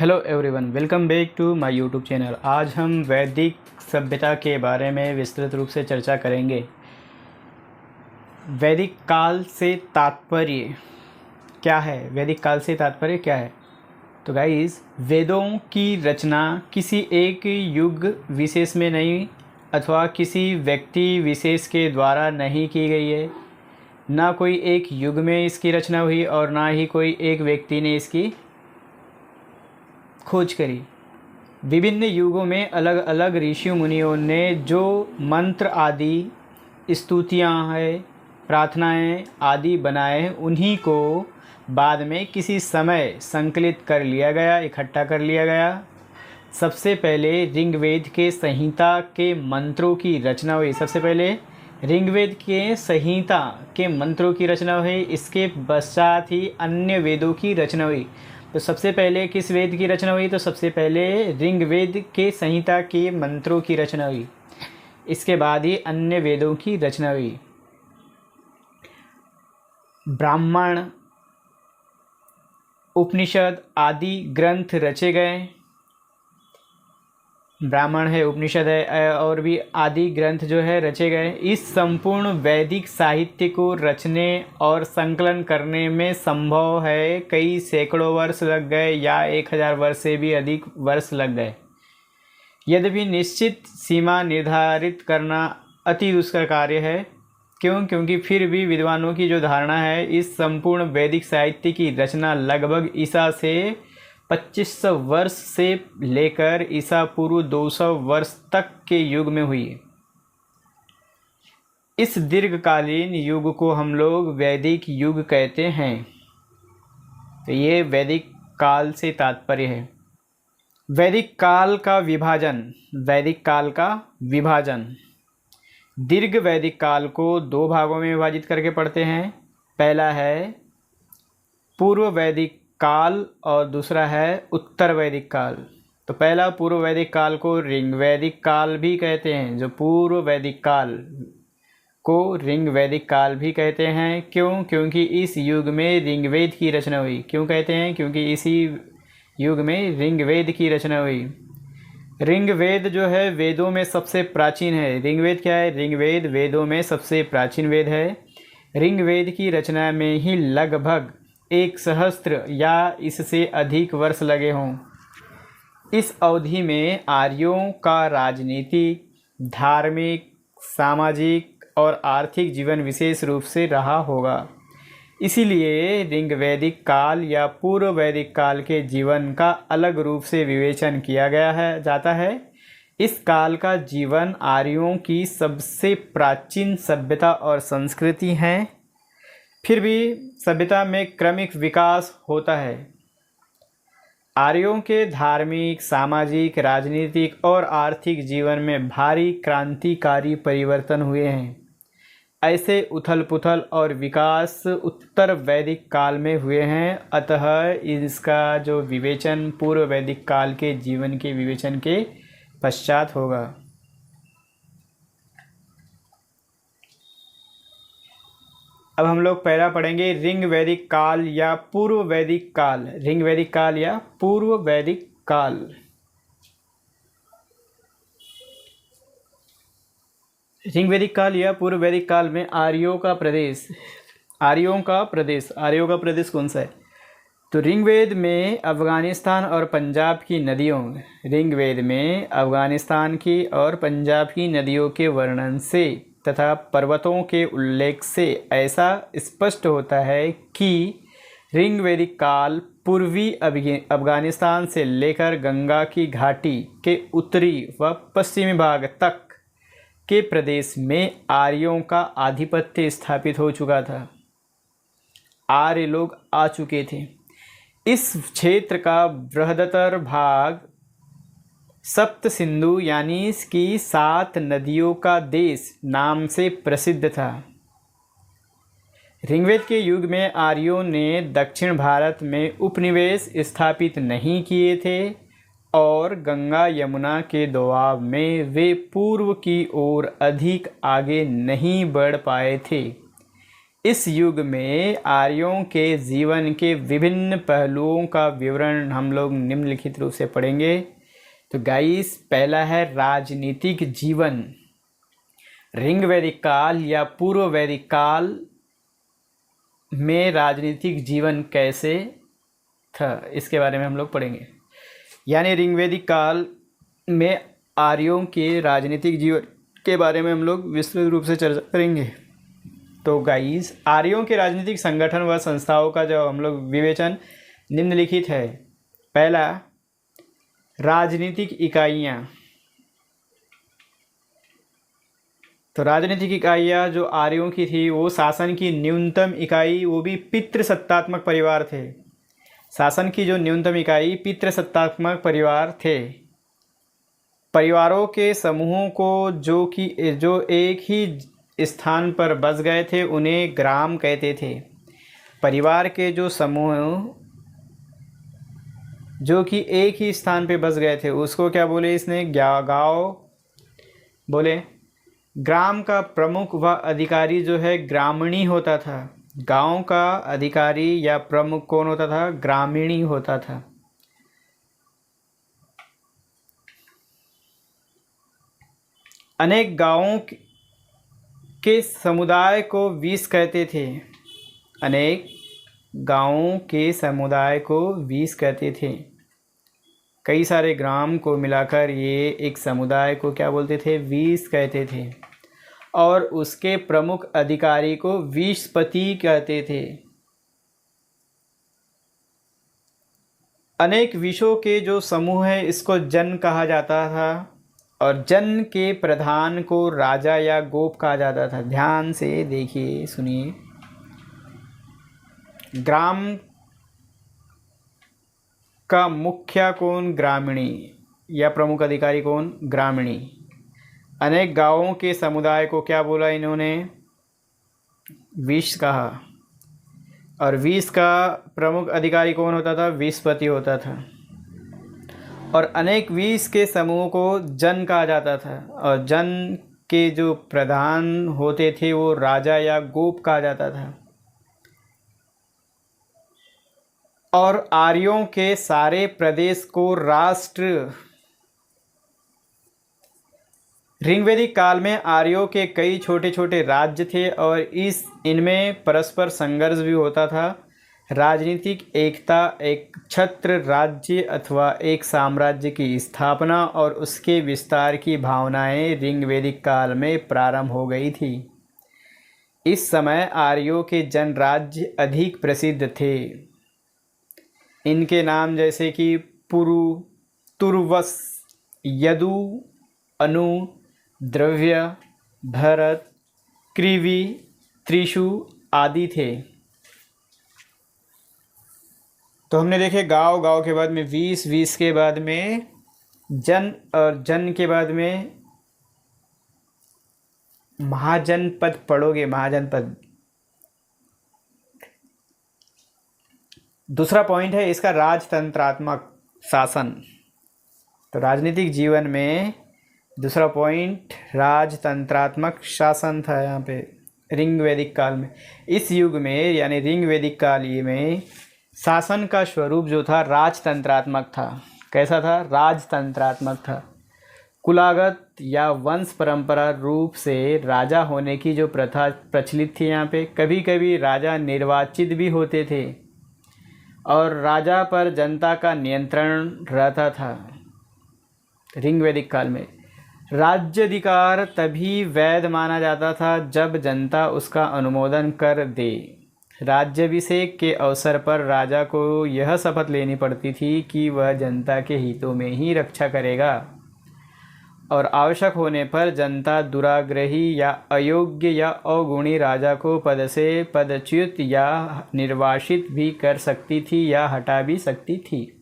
Hello everyone, welcome back to my YouTube channel. आज हम वैदिक सभ्यता के बारे में विस्तृत रूप से चर्चा करेंगे। वैदिक काल से तात्पर्य क्या है? वैदिक काल से तात्पर्य क्या है? तो गाइस, वेदों की रचना किसी एक युग विशेष में नहीं अथवा किसी व्यक्ति विशेष के द्वारा नहीं की गई है। ना कोई एक युग में इसकी रचना हुई और ना ही कोई एक व्यक्ति ने इसकी खोज करी। विभिन्न युगों में अलग अलग ऋषि मुनियों ने जो मंत्र आदि, स्तुतियाँ हैं, प्रार्थनाएं आदि बनाए, उन्हीं को बाद में किसी समय संकलित कर लिया गया, इकट्ठा कर लिया गया। सबसे पहले ऋग्वेद के संहिता के मंत्रों की रचना हुई। सबसे पहले ऋग्वेद के संहिता के मंत्रों की रचना हुई। इसके पश्चात ही अन्य वेदों की रचना हुई। तो सबसे पहले किस वेद की रचना हुई? तो सबसे पहले ऋग्वेद के संहिता के मंत्रों की रचना हुई। इसके बाद ही अन्य वेदों की रचना हुई। ब्राह्मण, उपनिषद आदि ग्रंथ रचे गए। ब्राह्मण है, उपनिषद है और भी आदि ग्रंथ जो है रचे गए। इस संपूर्ण वैदिक साहित्य को रचने और संकलन करने में संभव है कई सैकड़ों वर्ष लग गए या 1000 वर्ष से भी अधिक वर्ष लग गए। यद्यपि निश्चित सीमा निर्धारित करना अति दुष्कर कार्य है। क्योंकि फिर भी विद्वानों की जो धारणा है, इस संपूर्ण वैदिक साहित्य की रचना लगभग ईसा से 2500 वर्ष से लेकर ईसा पूर्व 200 वर्ष तक के युग में हुई। इस दीर्घकालीन युग को हम लोग वैदिक युग कहते हैं। तो ये वैदिक काल से तात्पर्य है। वैदिक काल का विभाजन। वैदिक काल का विभाजन दीर्घ वैदिक काल को दो भागों में विभाजित करके पढ़ते हैं। पहला है पूर्व वैदिक काल और दूसरा है उत्तर वैदिक काल। तो पहला पूर्व वैदिक काल को ऋग्वैदिक काल भी कहते हैं। जो पूर्व वैदिक काल को ऋग्वैदिक काल भी कहते हैं। क्यों? क्योंकि इस युग में ऋग्वेद की रचना हुई। क्यों कहते हैं? क्योंकि इसी युग में ऋग्वेद की रचना हुई। ऋग्वेद जो है वेदों में सबसे प्राचीन है। ऋग्वेद क्या है? ऋग्वेद वेदों में सबसे प्राचीन वेद है। ऋग्वेद की रचना में ही लगभग 1 सहस्त्र या इससे अधिक वर्ष लगे हों। इस अवधि में आर्यों का राजनीतिक, धार्मिक, सामाजिक और आर्थिक जीवन विशेष रूप से रहा होगा। इसीलिए ऋग्वैदिक काल या पूर्व वैदिक काल के जीवन का अलग रूप से विवेचन किया जाता है। इस काल का जीवन आर्यों की सबसे प्राचीन सभ्यता और संस्कृति है। फिर भी सभ्यता में क्रमिक विकास होता है। आर्यों के धार्मिक, सामाजिक, राजनीतिक और आर्थिक जीवन में भारी क्रांतिकारी परिवर्तन हुए हैं। ऐसे उथल पुथल और विकास उत्तर वैदिक काल में हुए हैं। अतः इसका जो विवेचन पूर्व वैदिक काल के जीवन के विवेचन के पश्चात होगा। अब हम लोग पहला पढ़ेंगे ऋग्वैदिक काल या पूर्व वैदिक काल। ऋग्वैदिक काल या पूर्व वैदिक काल। ऋग्वैदिक काल या पूर्व वैदिक काल में आर्यों का प्रदेश कौन सा है? तो ऋग्वेद में अफगानिस्तान और पंजाब की नदियों ऋग्वेद में अफगानिस्तान की और पंजाब की नदियों के वर्णन से तथा पर्वतों के उल्लेख से ऐसा स्पष्ट होता है कि ऋग्वैदिक काल पूर्वी अफगानिस्तान से लेकर गंगा की घाटी के उत्तरी व पश्चिमी भाग तक के प्रदेश में आर्यों का आधिपत्य स्थापित हो चुका था। आर्य लोग आ चुके थे। इस क्षेत्र का बृहत्तर भाग सप्त सिंधु यानी इसकी 7 नदियों का देश नाम से प्रसिद्ध था। ऋग्वेद के युग में आर्यों ने दक्षिण भारत में उपनिवेश स्थापित नहीं किए थे और गंगा यमुना के दोआब में वे पूर्व की ओर अधिक आगे नहीं बढ़ पाए थे। इस युग में आर्यों के जीवन के विभिन्न पहलुओं का विवरण हम लोग निम्नलिखित रूप से पढ़ेंगे। तो गाइस, पहला है राजनीतिक जीवन। ऋग वैदिक काल या पूर्व वैदिक काल में राजनीतिक जीवन कैसे था, इसके बारे में हम लोग पढ़ेंगे। यानी ऋग वैदिक काल में आर्यों के राजनीतिक जीवन के बारे में हम लोग विस्तृत रूप से चर्चा करेंगे। तो गाइस, आर्यों के राजनीतिक संगठन व संस्थाओं का जो हम लोग विवेचन निम्नलिखित है। पहला, राजनीतिक इकाइयाँ। तो राजनीतिक इकाइयाँ जो आर्यों की थी वो शासन की न्यूनतम इकाई, वो भी पितृसत्तात्मक परिवार थे। शासन की जो न्यूनतम इकाई पितृसत्तात्मक परिवार थे। परिवारों के समूहों को जो एक ही स्थान पर बस गए थे उन्हें ग्राम कहते थे। परिवार के जो समूह जो कि एक ही स्थान पे बस गए थे उसको क्या बोले इसने, गाँव बोले। ग्राम का प्रमुख व अधिकारी जो है ग्रामीणी होता था। गांव का अधिकारी या प्रमुख कौन होता था, ग्रामीणी होता था। अनेक गांवों के समुदाय को वीस कहते थे। अनेक गांवों के समुदाय को वीस कहते थे। कई सारे ग्राम को मिलाकर ये एक समुदाय को क्या बोलते थे, वीस कहते थे। और उसके प्रमुख अधिकारी को वीसपति कहते थे। अनेक विषयों के जो समूह है इसको जन कहा जाता था और जन के प्रधान को राजा या गोप कहा जाता था। ध्यान से देखिए, सुनिए। ग्राम का मुखिया कौन, ग्रामीणी, या प्रमुख अधिकारी कौन, ग्रामीणी। अनेक गांवों के समुदाय को क्या बोला इन्होंने, वीस कहा। और वीस का प्रमुख अधिकारी कौन होता था, वीसपति होता था। और अनेक वीस के समूह को जन कहा जाता था और जन के जो प्रधान होते थे वो राजा या गोप कहा जाता था। और आर्यों के सारे प्रदेश को राष्ट्र। ऋग्वैदिक काल में आर्यों के कई छोटे छोटे राज्य थे और इनमें परस्पर संघर्ष भी होता था। राजनीतिक एकता, एक छत्र राज्य अथवा एक साम्राज्य की स्थापना और उसके विस्तार की भावनाएं ऋग्वैदिक काल में प्रारंभ हो गई थी। इस समय आर्यों के जनराज्य अधिक प्रसिद्ध थे। इनके नाम जैसे कि पुरु, तुर्वस, यदु, अनु, द्रव्य, भरत, कृवि, त्रिशु आदि थे। तो हमने देखे गांव, गांव के बाद में 20, 20 के बाद में जन और जन के बाद में महाजनपद पढ़ोगे, महाजनपद। दूसरा पॉइंट है इसका राजतंत्रात्मक शासन। तो राजनीतिक जीवन में दूसरा पॉइंट राजतंत्रात्मक शासन था यहाँ पे ऋग्वैदिक काल में। इस युग में यानी ऋग्वैदिक काल में शासन का स्वरूप जो था राजतंत्रात्मक था। कैसा था, राजतंत्रात्मक था। कुलागत या वंश परंपरा रूप से राजा होने की जो प्रथा प्रचलित थी यहाँ पे। कभी कभी राजा निर्वाचित भी होते थे और राजा पर जनता का नियंत्रण रहता था। ऋग्वैदिक काल में राज्याधिकार तभी वैध माना जाता था जब जनता उसका अनुमोदन कर दे। राज्याभिषेक के अवसर पर राजा को यह शपथ लेनी पड़ती थी कि वह जनता के हितों में ही रक्षा करेगा और आवश्यक होने पर जनता दुराग्रही या अयोग्य या अवगुणी राजा को पद से पदच्युत या निर्वासित भी कर सकती थी या हटा भी सकती थी।